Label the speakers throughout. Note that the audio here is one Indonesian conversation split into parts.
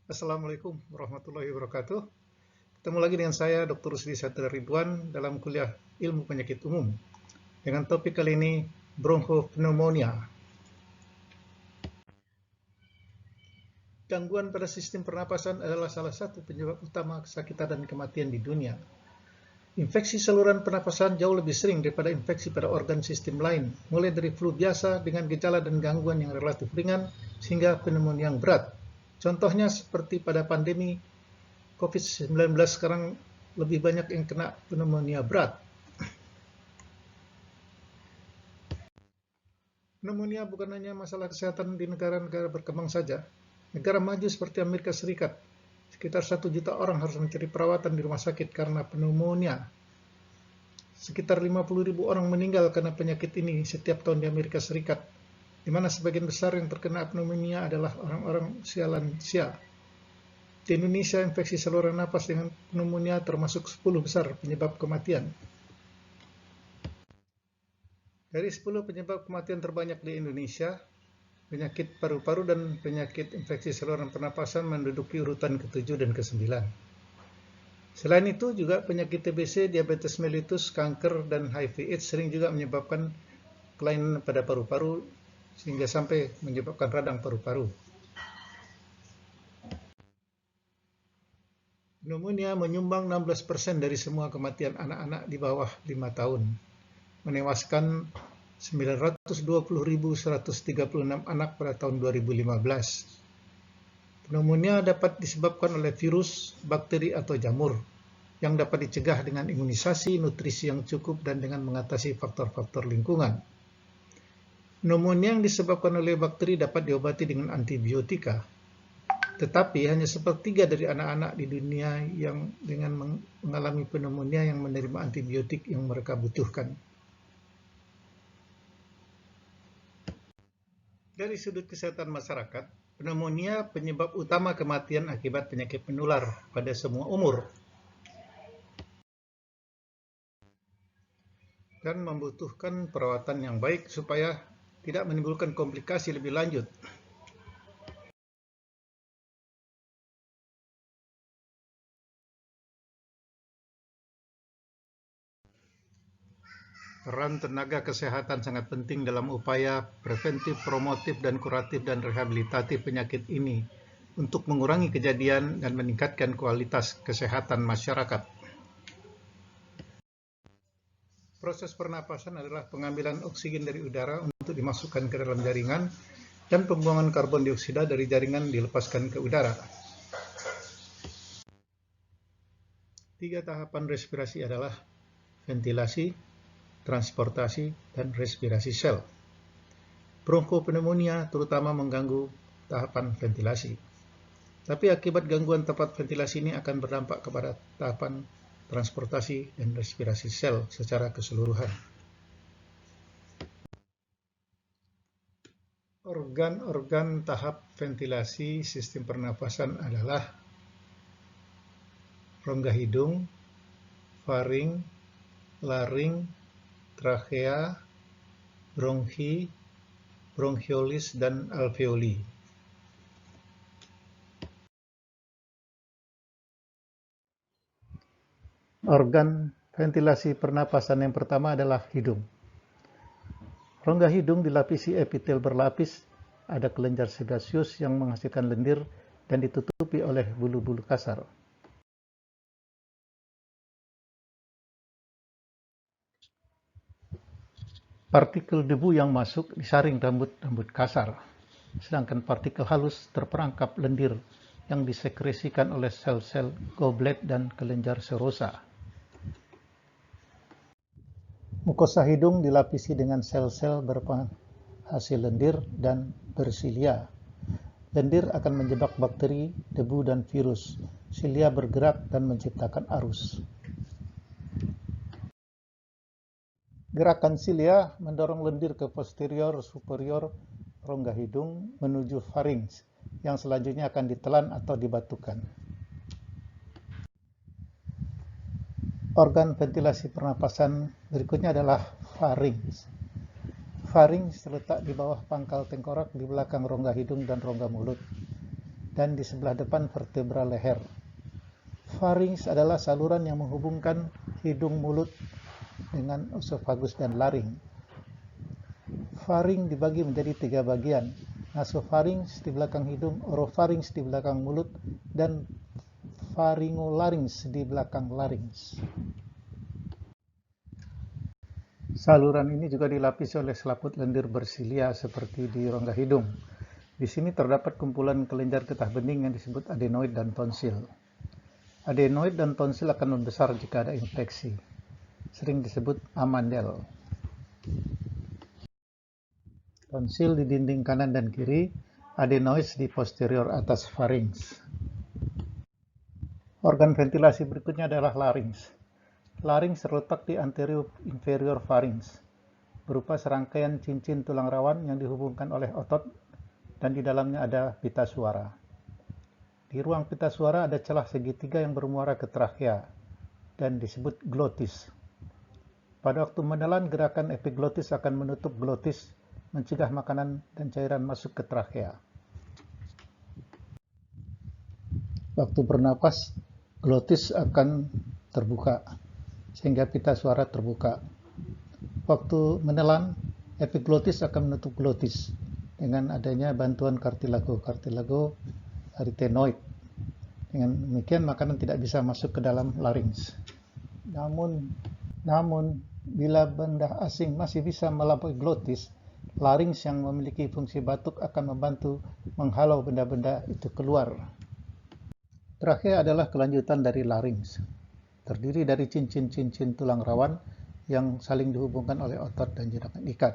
Speaker 1: Assalamualaikum warahmatullahi wabarakatuh. Ketemu lagi dengan saya, Dr. Rusdi Satria Ridwan, dalam kuliah Ilmu Penyakit Umum. Dengan topik kali ini, bronchopneumonia. Gangguan pada sistem pernapasan adalah salah satu penyebab utama kesakitan dan kematian di dunia. Infeksi saluran pernapasan jauh lebih sering daripada infeksi pada organ sistem lain, mulai dari flu biasa dengan gejala dan gangguan yang relatif ringan, sehingga pneumonia yang berat. Contohnya seperti pada pandemi COVID-19 sekarang lebih banyak yang kena pneumonia berat. Pneumonia bukan hanya masalah kesehatan di negara-negara berkembang saja. Negara maju seperti Amerika Serikat, sekitar 1 juta orang harus mencari perawatan di rumah sakit karena pneumonia. Sekitar 50.000 orang meninggal karena penyakit ini setiap tahun di Amerika Serikat, di mana sebagian besar yang terkena pneumonia adalah orang-orang usia lansia. Di Indonesia, infeksi saluran napas dengan pneumonia termasuk 10 besar penyebab kematian. Dari 10 penyebab kematian terbanyak di Indonesia, penyakit paru-paru dan penyakit infeksi saluran pernapasan menduduki urutan ke-7 dan ke-9. Selain itu, juga penyakit TBC, diabetes mellitus, kanker, dan HIV/AIDS sering juga menyebabkan kelainan pada paru-paru sehingga sampai menyebabkan radang paru-paru. Pneumonia menyumbang 16% dari semua kematian anak-anak di bawah 5 tahun, menewaskan 920.136 anak pada tahun 2015. Pneumonia dapat disebabkan oleh virus, bakteri, atau jamur, yang dapat dicegah dengan imunisasi, nutrisi yang cukup, dan dengan mengatasi faktor-faktor lingkungan. Pneumonia yang disebabkan oleh bakteri dapat diobati dengan antibiotika, tetapi hanya sepertiga dari anak-anak di dunia yang dengan mengalami pneumonia yang menerima antibiotik yang mereka butuhkan. Dari sudut kesehatan masyarakat, pneumonia penyebab utama kematian akibat penyakit menular pada semua umur dan membutuhkan perawatan yang baik supaya tidak menimbulkan komplikasi lebih lanjut. Peran tenaga kesehatan sangat penting dalam upaya preventif, promotif, dan kuratif dan rehabilitatif penyakit ini untuk mengurangi kejadian dan meningkatkan kualitas kesehatan masyarakat. Proses pernapasan adalah pengambilan oksigen dari udara untuk dimasukkan ke dalam jaringan dan pembuangan karbon dioksida dari jaringan dilepaskan ke udara. 3 tahapan respirasi adalah ventilasi, transportasi, dan respirasi sel. Bronchopneumonia terutama mengganggu tahapan ventilasi. Tapi akibat gangguan tempat ventilasi ini akan berdampak kepada tahapan transportasi dan respirasi sel secara keseluruhan. Organ-organ tahap ventilasi sistem pernapasan adalah rongga hidung, faring, laring, trakea, bronchi, bronchiolis, dan alveoli. Organ ventilasi pernapasan yang pertama adalah hidung. Rongga hidung dilapisi epitel berlapis, ada kelenjar sebaceus yang menghasilkan lendir dan ditutupi oleh bulu-bulu kasar. Partikel debu yang masuk disaring rambut-rambut kasar, sedangkan partikel halus terperangkap lendir yang disekresikan oleh sel-sel goblet dan kelenjar serosa. Mukosa hidung dilapisi dengan sel-sel berhasil lendir dan bersilia. Lendir akan menjebak bakteri, debu, dan virus. Silia bergerak dan menciptakan arus. Gerakan silia mendorong lendir ke posterior superior rongga hidung menuju farinx, yang selanjutnya akan ditelan atau dibatukan. Organ ventilasi pernapasan berikutnya adalah farinx. Farinx terletak di bawah pangkal tengkorak di belakang rongga hidung dan rongga mulut. dan di sebelah depan vertebra leher. Farinks adalah saluran yang menghubungkan hidung mulut dengan esofagus dan laring. Faring dibagi menjadi 3 bagian, nasofarinks di belakang hidung, orofarinks di belakang mulut, dan faringolarynx di belakang larynx. Saluran ini juga dilapisi oleh selaput lendir bersilia seperti di rongga hidung. Di sini terdapat kumpulan kelenjar getah bening yang disebut adenoid dan tonsil. Adenoid dan tonsil akan membesar jika ada infeksi, sering disebut amandel. Tonsil di dinding kanan dan kiri, adenoids di posterior atas farinks. Organ ventilasi berikutnya adalah larynx. Larynx terletak di anterior inferior pharynx, berupa serangkaian cincin tulang rawan yang dihubungkan oleh otot dan di dalamnya ada pita suara. Di ruang pita suara ada celah segitiga yang bermuara ke trakea dan disebut glotis. Pada waktu menelan, gerakan epiglotis akan menutup glotis, mencegah makanan dan cairan masuk ke trakea. Waktu bernapas, glotis akan terbuka, sehingga pita suara terbuka. Waktu menelan, epiglotis akan menutup glotis dengan adanya bantuan kartilago arytenoid. Dengan demikian, makanan tidak bisa masuk ke dalam larynx. Namun, bila benda asing masih bisa melampaui glotis, larynx yang memiliki fungsi batuk akan membantu menghalau benda-benda itu keluar. Trakea adalah kelanjutan dari larynx, terdiri dari cincin-cincin tulang rawan yang saling dihubungkan oleh otot dan jenakan ikat.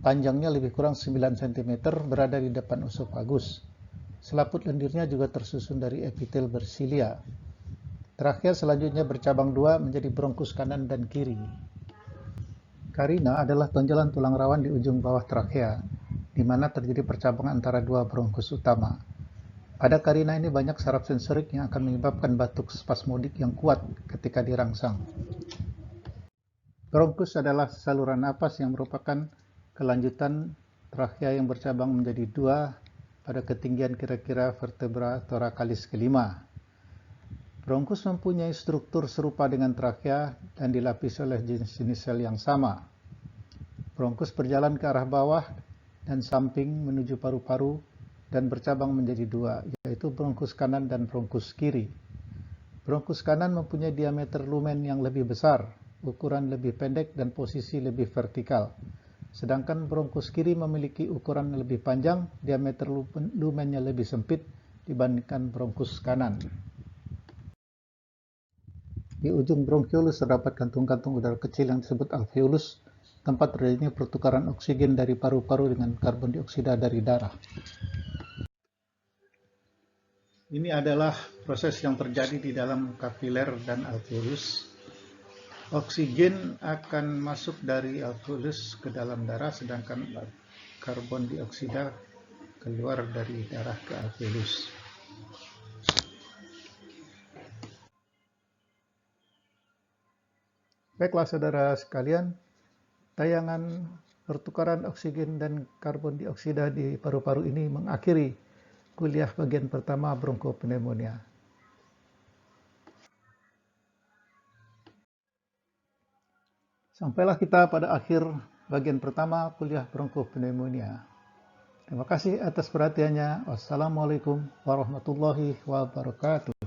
Speaker 1: Panjangnya lebih kurang 9 cm, berada di depan esofagus. Selaput lendirnya juga tersusun dari epitel bersilia. Trakea selanjutnya bercabang dua menjadi bronkus kanan dan kiri. Karina adalah tonjolan tulang rawan di ujung bawah trakea, di mana terjadi percabangan antara dua bronkus utama. Pada karina ini banyak saraf sensorik yang akan menyebabkan batuk spasmodik yang kuat ketika dirangsang. Bronkus adalah saluran napas yang merupakan kelanjutan trakea yang bercabang menjadi dua pada ketinggian kira-kira vertebra thoracalis kelima. Bronkus mempunyai struktur serupa dengan trakea dan dilapisi oleh jenis-jenis sel yang sama. Bronkus berjalan ke arah bawah dan samping menuju paru-paru dan bercabang menjadi dua, yaitu bronkus kanan dan bronkus kiri. Bronkus kanan mempunyai diameter lumen yang lebih besar, ukuran lebih pendek dan posisi lebih vertikal. Sedangkan bronkus kiri memiliki ukuran lebih panjang, diameter lumennya lebih sempit dibandingkan bronkus kanan. Di ujung bronkiolus terdapat kantung-kantung udara kecil yang disebut alveolus, tempat terjadinya pertukaran oksigen dari paru-paru dengan karbon dioksida dari darah. Ini adalah proses yang terjadi di dalam kapiler dan alveolus. Oksigen akan masuk dari alveolus ke dalam darah, sedangkan karbon dioksida keluar dari darah ke alveolus. Baiklah saudara sekalian, tayangan pertukaran oksigen dan karbon dioksida di paru-paru ini mengakhiri kuliah bagian pertama bronkopneumonia. Sampailah kita pada akhir bagian pertama kuliah bronkopneumonia. Terima kasih atas perhatiannya. Wassalamualaikum warahmatullahi wabarakatuh.